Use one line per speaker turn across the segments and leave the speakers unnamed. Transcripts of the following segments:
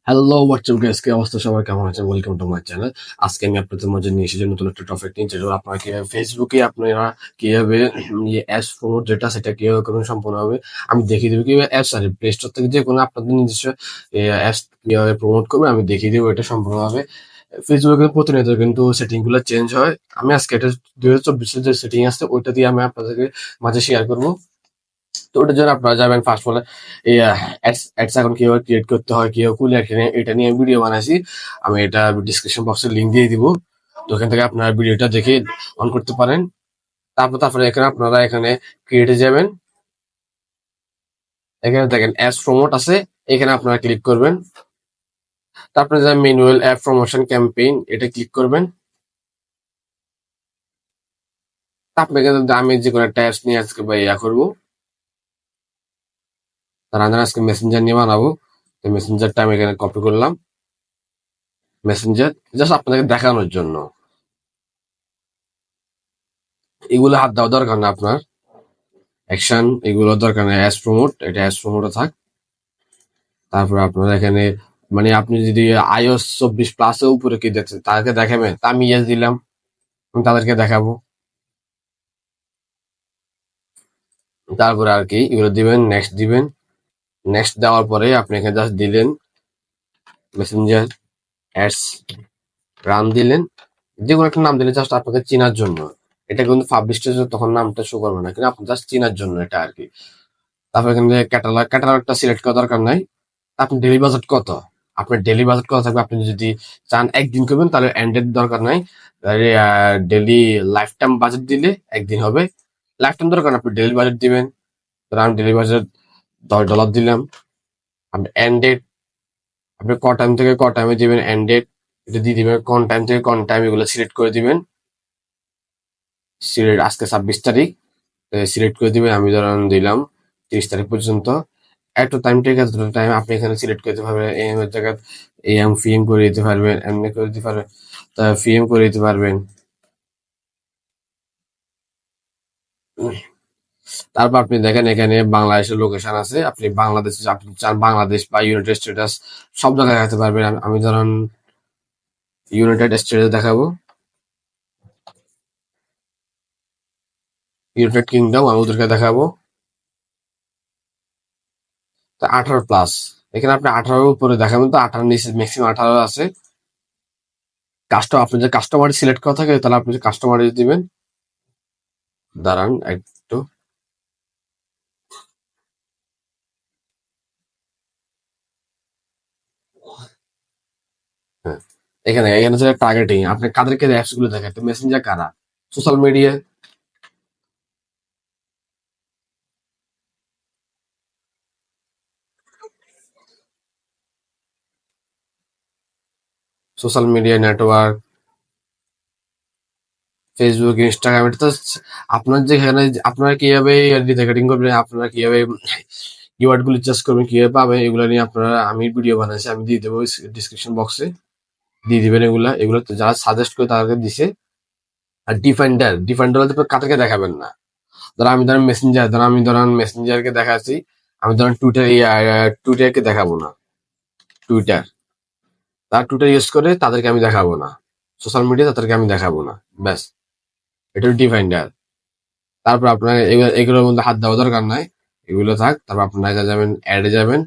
Hello WhatsApp guys, কি অবস্থা? সবাই কেমন আছেন? Welcome to my channel. আজকে আমি আপনাদের মাঝে নিয়ে এসেছি নতুন একটা টপিক নিয়ে, যেটা হলো আপনারা কিভাবে ফেসবুকে আপনারা কিভাবে অ্যাডস প্রমোট যেটা সেটা কিভাবে করবেন সম্পূর্ণভাবে আমি দেখিয়ে দেবো। কিভাবে অ্যাপস আর প্লে স্টোর থেকে যে কোনো আপনাদের নিজস্ব অ্যাপস কিভাবে প্রমোট করবে আমি দেখিয়ে দেবো এটা সম্পূর্ণভাবে। ফেসবুকে প্রতিনিয়ত কিন্তু সেটিং গুলো চেঞ্জ হয়। আমি আজকে এটা 2024 যে সেটিং আছে ওইটা দিয়ে আমি আপনাদেরকে মাঝে শেয়ার করবো। তো ওটার জন্য আপনারা যাবেন ফার্স্ট অফ অল এই অ্যাডস অ্যাকাউন্ট কিভাবে ক্রিয়েট করতে হয়, কিভাবে খুলে এটা নিয়ে ভিডিও বানাইছি। আমি এটা ডিসক্রিপশন বক্সে লিঙ্ক দিয়ে দিব। তো ওখান থেকে আপনারা ভিডিওটা দেখে অন করতে পারেন। তারপরে এখানে আপনারা এখানে ক্রিয়েটে যাবেন। এখানে দেখেন অ্যাডস প্রমোট আছে, এখানে আপনারা ক্লিক করবেন। তারপরে যে ম্যানুয়াল অ্যাপ প্রমোশন ক্যাম্পেইন এটা ক্লিক করবেন। তারপরে এখানে আমি যে কোনো একটা অ্যাপস নিয়ে আজকে বা ইয়া করবো, তার আগে আজকে মেসেঞ্জার নিয়ে বানাবো। তো মেসেঞ্জারটা আমি এখানে কপি করলাম। মেসেঞ্জার জাস্ট আপনাদেরকে দেখানোর জন্য, এগুলো হাত দেওয়া দরকার না আপনার। অ্যাকশন এগুলো দরকার নেই, অ্যাস প্রমোট এটা অ্যাস প্রমোটে থাক। তারপর আপনার এখানে মানে আপনি যদি iOS 24 এর উপরে কি দেখছেন তাদেরকে দেখাবেন, তা আমি ইয়েস দিলাম, আমি তাদেরকে দেখাবো। তারপরে আর কি এগুলো দিবেন, নেক্সট দিবেন। নেক্সট দেওয়ার পরে আপনি এখানে জাস্ট দিলেন মেসেঞ্জার অ্যাডস রান দিলেন। যে কোনো একটা নাম দিলেন জাস্ট আপনাকে চেনার জন্য। এটা কিন্তু পাবলিশ তখন নামটা শো করবে না, কিন্তু আপনি জাস্ট চেনার জন্য এটা আর কি। তারপর এখানে ক্যাটালগটা সিলেক্ট করার দরকার নাই। আপনার ডেইলি বাজেট কত? আপনার ডেইলি বাজেট কত থাকবে? আপনি যদি চান একদিন করবেন তাহলে এন্ডের দরকার নাই। ডেইলি লাইফ টাইম বাজেট দিলে একদিন হবে। লাইফ টাইম দরকার না, আপনি ডেইলি বাজেট দিবেন। ধরেন আমি ডেইলি বাজেট $10 দিলাম। আপনি এন্ড ডেট আপনি ক টাইম থেকে ক টাইমে দিবেন, এন্ড ডেট এটা দিয়ে দিবেন। কোন টাইম থেকে কোন টাইম এগুলো সিলেক্ট করে দিবেন। সিলেক্ট আজকে 26 তারিখ সিলেক্ট করে দিবেন। আমি ধরেন দিলাম 30 তারিখ পর্যন্ত। একটা টাইম ঠিক আছে, দুটো টাইম আপনি এখানে সিলেক্ট করতে পারবেন। এম এর জায়গায় এম পিএম করে দিতে পারবেন, এমনি করে দিতে পারবেন, পিএম করে দিতে পারবেন। তারপর আপনি দেখেন এখানে বাংলাদেশের লোকেশন আছে, আপনি বাংলাদেশ আপনি চান বাংলাদেশ বা ইউনাইটেড স্টেটাস সব জায়গায় দেখাতে পারবেন। আমি ধরেন ইউনাইটেড স্টেটস দেখাবো, ইউনাইটেড কিংডম আমি ওদেরকে দেখাবো। তা 18+, এখানে আপনি 18 উপরে দেখাবেন, তো 18 নিচে ম্যাক্সিমাম 18 আছে। আপনি যে কাস্টমার সিলেক্ট করা থাকে তাহলে আপনি কাস্টমার দিবেন। দাঁড়ান একটু, হ্যাঁ, এখানে এখানে হচ্ছে টার্গেটিং, আপনি কাদেরকে অ্যাপস গুলো দেখাতে, মেসেঞ্জার কারা, social media, social media network, Facebook, Instagram. এটা তো আপনার যেখানে আপনারা কিভাবে রিটার্গেটিং করবেন, আপনারা কিভাবে কিওয়ার্ড গুলো চাষ করবেন, কিভাবে পাবেন, এগুলো নিয়ে আপনারা আমি ভিডিও বানাইছি, আমি দিয়ে দেবো ডিসক্রিপশন বক্সে, দিয়ে দিবেন। এগুলো তো যারা সাজেস্ট করে তাদেরকে দিছে। আর ডিফাইন্ডার কাদেরকে দেখাবেন না। ধরেন মেসেঞ্জার, ধরেন মেসেঞ্জারকে দেখাচ্ছি। আমি ধরেন টুইটারকে দেখাবো না। টুইটার তারা টুইটার ইউজ করে তাদেরকে আমি দেখাবো না। সোশ্যাল মিডিয়া তাদেরকে আমি দেখাবো না। ব্যাস, এটা ডিফাইন্ডার। তারপর আপনার এগুলোর মধ্যে হাত দেওয়া দরকার নাই, এগুলো থাক। তারপর আপনারা যাবেন অ্যাডে যাবেন,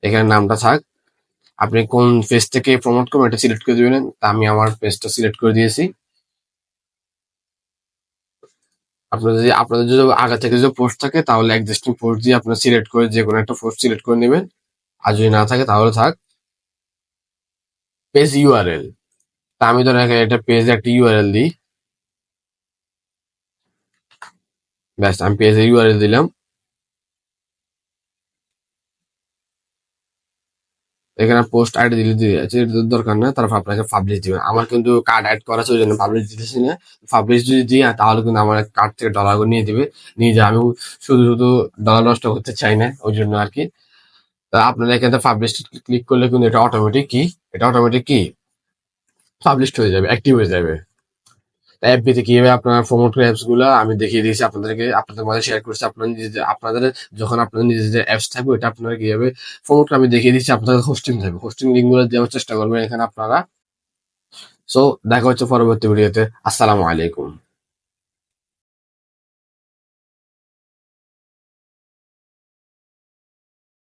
এখানে নামটা থাক। আপনি কোন পেজ থেকে প্রমোট করবেন এটা সিলেক্ট করে দিবেন। তা আমি আমার পেজটা সিলেক্ট করে দিয়েছি। আপনাদের যদি আগে থেকে যদি পোস্ট থাকে তাহলে এক্সিস্টিং পোস্ট দিয়ে আপনার সিলেক্ট করে যে কোনো একটা পোস্ট সিলেক্ট করে নেবেন। আর যদি না থাকে তাহলে থাক। পেজ ইউআরএল, তা আমি ধরেন এখানে একটা পেজে একটা ইউআরএল দিই। ব্যাস, আমি পেজে ইউআরএল দিলাম। এখানে পোস্ট আইডি দিলে দরকার না, তারপর আপনাকে পাবলিশ দিবেন। আমার কিন্তু কার্ড অ্যাড করা আছে, ওই জন্য পাবলিশ দিতেছি না। পাবলিশ যদি দিই তাহলে কিন্তু আমার কার্ড থেকে ডলার নিয়ে দিবে, নিয়ে যায়। আমি শুধু শুধু ডলার নষ্ট করতে চাই না, ওই জন্য আর কি। তা আপনারা এখানে পাবলিশ ক্লিক করলে কিন্তু এটা অটোমেটিক কি পাবলিশ হয়ে যাবে, অ্যাক্টিভ হয়ে যাবে। এফবিতে কিভাবে আপনারা প্রমোট করে অ্যাপস গুলা আমি দেখিয়ে দিয়েছি আপনাদেরকে, আপনাদের মাঝে শেয়ার করছি। আপনারা নিজেদের আপনাদের যখন আপনাদের নিজেদের অ্যাপস থাকবে ওটা আপনারা কিভাবে প্রমোট আমি দেখিয়ে দিচ্ছি। আপনাদের হোস্টিং থাকবে, হোস্টিং লিঙ্ক গুলো দেওয়ার চেষ্টা করবেন এখানে আপনারা। সো দেখা হচ্ছে পরবর্তী ভিডিওতে। আসসালামু আলাইকুম।